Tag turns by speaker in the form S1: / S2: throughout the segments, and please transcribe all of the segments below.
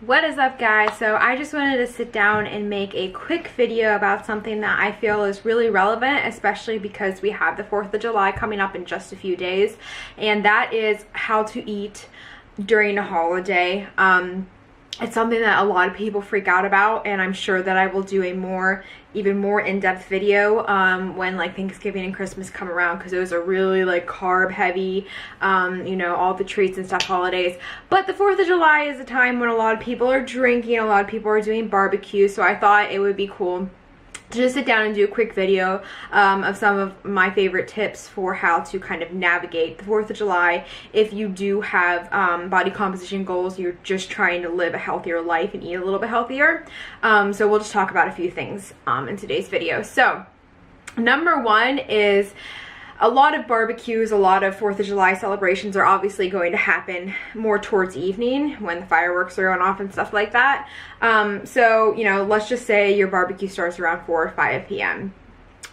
S1: What is up, guys? So I just wanted to sit down and make a quick video about something that I feel is really relevant, especially because we have the 4th of July coming up in just a few days, and that is how to eat during a holiday. It's something that a lot of people freak out about, and I'm sure that I will do a even more in-depth video when like Thanksgiving and Christmas come around, because those are really like carb heavy, you know, all the treats and stuff holidays. But the 4th of July is a time when a lot of people are drinking, a lot of people are doing barbecue, so I thought it would be cool to just sit down and do a quick video of some of my favorite tips for how to kind of navigate the 4th of July if you do have body composition goals, you're just trying to live a healthier life and eat a little bit healthier. So we'll just talk about a few things in today's video. So number one is, a lot of barbecues, a lot of 4th of July celebrations are obviously going to happen more towards evening when the fireworks are going off and stuff like that. So, you know, let's just say your barbecue starts around 4 or 5 p.m.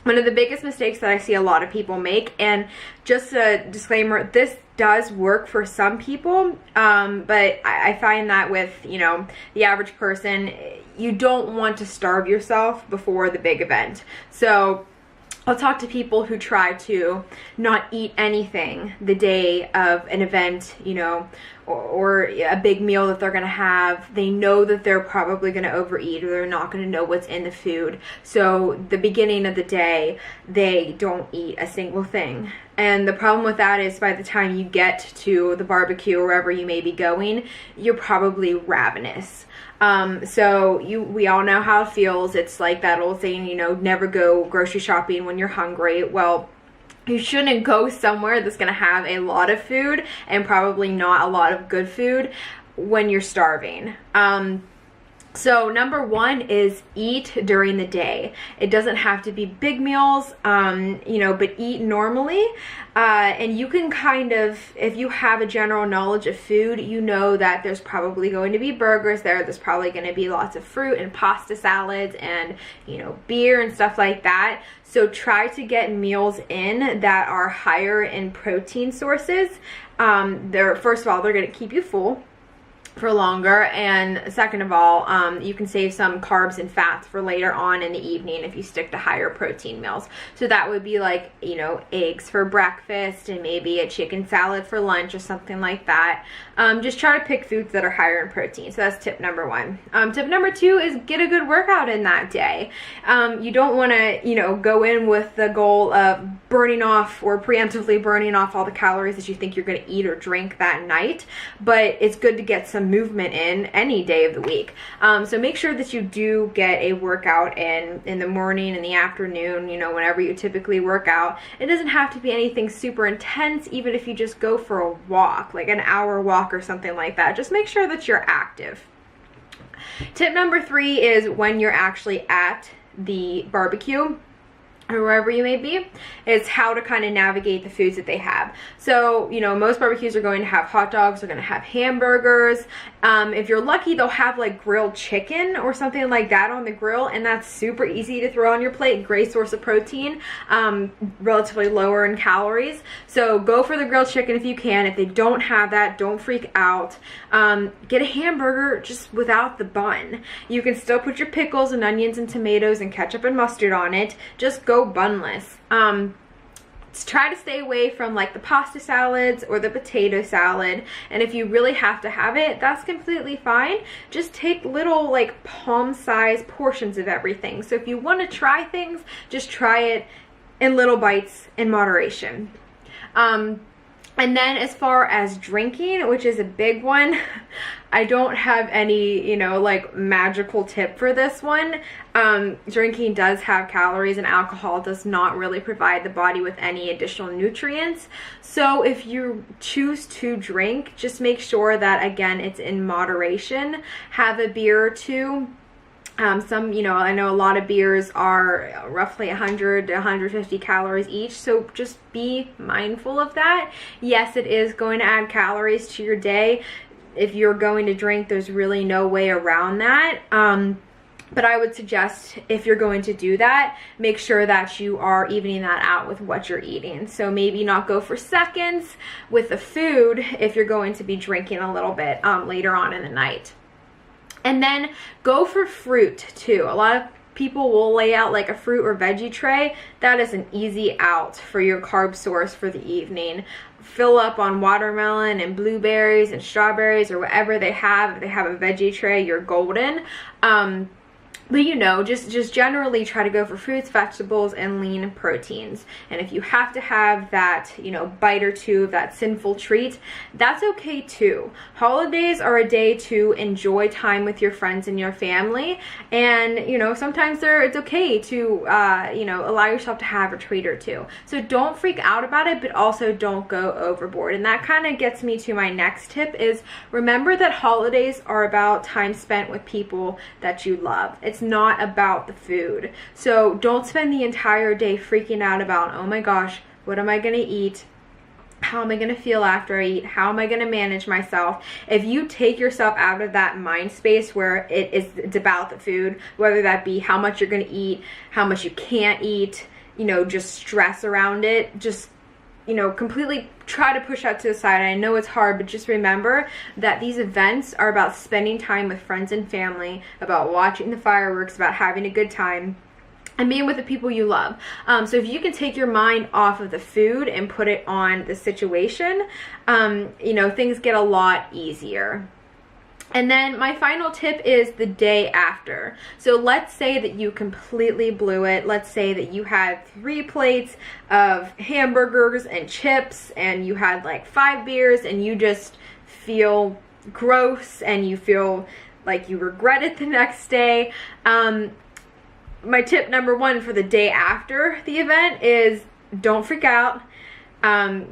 S1: One of the biggest mistakes that I see a lot of people make, and just a disclaimer, this does work for some people, but I find that with, you know, the average person, you don't want to starve yourself before the big event. So I'll talk to people who try to not eat anything the day of an event, you know, or a big meal that they're going to have. They know that they're probably going to overeat, or they're not going to know what's in the food. So the beginning of the day, they don't eat a single thing. And the problem with that is by the time you get to the barbecue or wherever you may be going, you're probably ravenous. So we all know how it feels. It's like that old saying, you know, never go grocery shopping when you're hungry. Well, you shouldn't go somewhere that's going to have a lot of food and probably not a lot of good food when you're starving. So number one is eat during the day. It doesn't have to be big meals, you know, but eat normally. And you can kind of, if you have a general knowledge of food, you know that there's probably going to be burgers there. There's probably going to be lots of fruit and pasta salads and, you know, beer and stuff like that. So try to get meals in that are higher in protein sources. First of all, they're going to keep you full for longer, and second of all, you can save some carbs and fats for later on in the evening if you stick to higher protein meals. So that would be like, you know, eggs for breakfast and maybe a chicken salad for lunch or something like that. Just try to pick foods that are higher in protein. So that's tip number one. Tip number two is get a good workout in that day. You don't want to, you know, go in with the goal of burning off or preemptively burning off all the calories that you think you're going to eat or drink that night, but it's good to get some movement in any day of the week. So make sure that you do get a workout in the morning, in the afternoon, you know, whenever you typically work out. It doesn't have to be anything super intense, even if you just go for a walk, like an hour walk or something like that. Just make sure that you're active. Tip number three is when you're actually at the barbecue, or wherever you may be, is how to kind of navigate the foods that they have. So, you know, most barbecues are going to have hot dogs, they're going to have hamburgers. If you're lucky, they'll have like grilled chicken or something like that on the grill, and that's super easy to throw on your plate. Great source of protein, relatively lower in calories. So go for the grilled chicken if you can. If they don't have that, don't freak out. Get a hamburger just without the bun. You can still put your pickles and onions and tomatoes and ketchup and mustard on it. Just go bunless. Try to stay away from like the pasta salads or the potato salad, and if you really have to have it, that's completely fine. Just take little like palm-sized portions of everything. So if you want to try things, just try it in little bites in moderation. And then as far as drinking, which is a big one, I don't have any, you know, like magical tip for this one. Drinking does have calories, and alcohol does not really provide the body with any additional nutrients. So if you choose to drink, just make sure that, again, it's in moderation. Have a beer or two. Some, you know, I know a lot of beers are roughly 100 to 150 calories each, so just be mindful of that. Yes, it is going to add calories to your day. If you're going to drink, there's really no way around that. But I would suggest, if you're going to do that, make sure that you are evening that out with what you're eating. So maybe not go for seconds with the food if you're going to be drinking a little bit later on in the night. And then go for fruit too. A lot of people will lay out like a fruit or veggie tray. That is an easy out for your carb source for the evening. Fill up on watermelon and blueberries and strawberries or whatever they have. If they have a veggie tray, you're golden. But you know, just generally try to go for fruits, vegetables, and lean proteins. And if you have to have that, you know, bite or two of that sinful treat, that's okay too. Holidays are a day to enjoy time with your friends and your family. And, you know, sometimes it's okay to, you know, allow yourself to have a treat or two. So don't freak out about it, but also don't go overboard. And that kind of gets me to my next tip is remember that holidays are about time spent with people that you love. It's not about the food. So don't spend the entire day freaking out about, oh my gosh, what am I gonna eat? How am I gonna feel after I eat? How am I gonna manage myself? If you take yourself out of that mind space where it's about the food, whether that be how much you're gonna eat, how much you can't eat, you know, just stress around it, just, you know, completely try to push that to the side. I know it's hard, but just remember that these events are about spending time with friends and family, about watching the fireworks, about having a good time, and being with the people you love. So if you can take your mind off of the food and put it on the situation, you know, things get a lot easier. And then my final tip is the day after. So let's say that you completely blew it. Let's say that you had 3 plates of hamburgers and chips and you had like 5 beers and you just feel gross and you feel like you regret it the next day. My tip number 1 for the day after the event is don't freak out.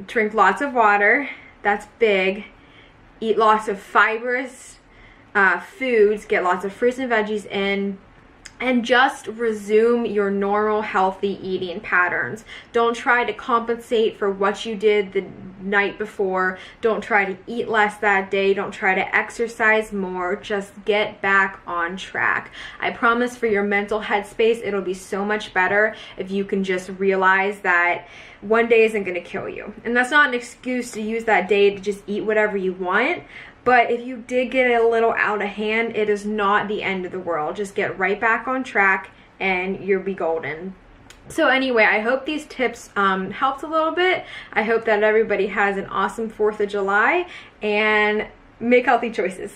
S1: Drink lots of water. That's big. Eat lots of fibrous foods, get lots of fruits and veggies in, and just resume your normal healthy eating patterns. Don't try to compensate for what you did the night before. Don't try to eat less that day. Don't try to exercise more. Just get back on track. I promise for your mental headspace, it'll be so much better if you can just realize that one day isn't going to kill you. And that's not an excuse to use that day to just eat whatever you want. But if you did get it a little out of hand, it is not the end of the world. Just get right back on track and you'll be golden. So anyway, I hope these tips helped a little bit. I hope that everybody has an awesome 4th of July and make healthy choices.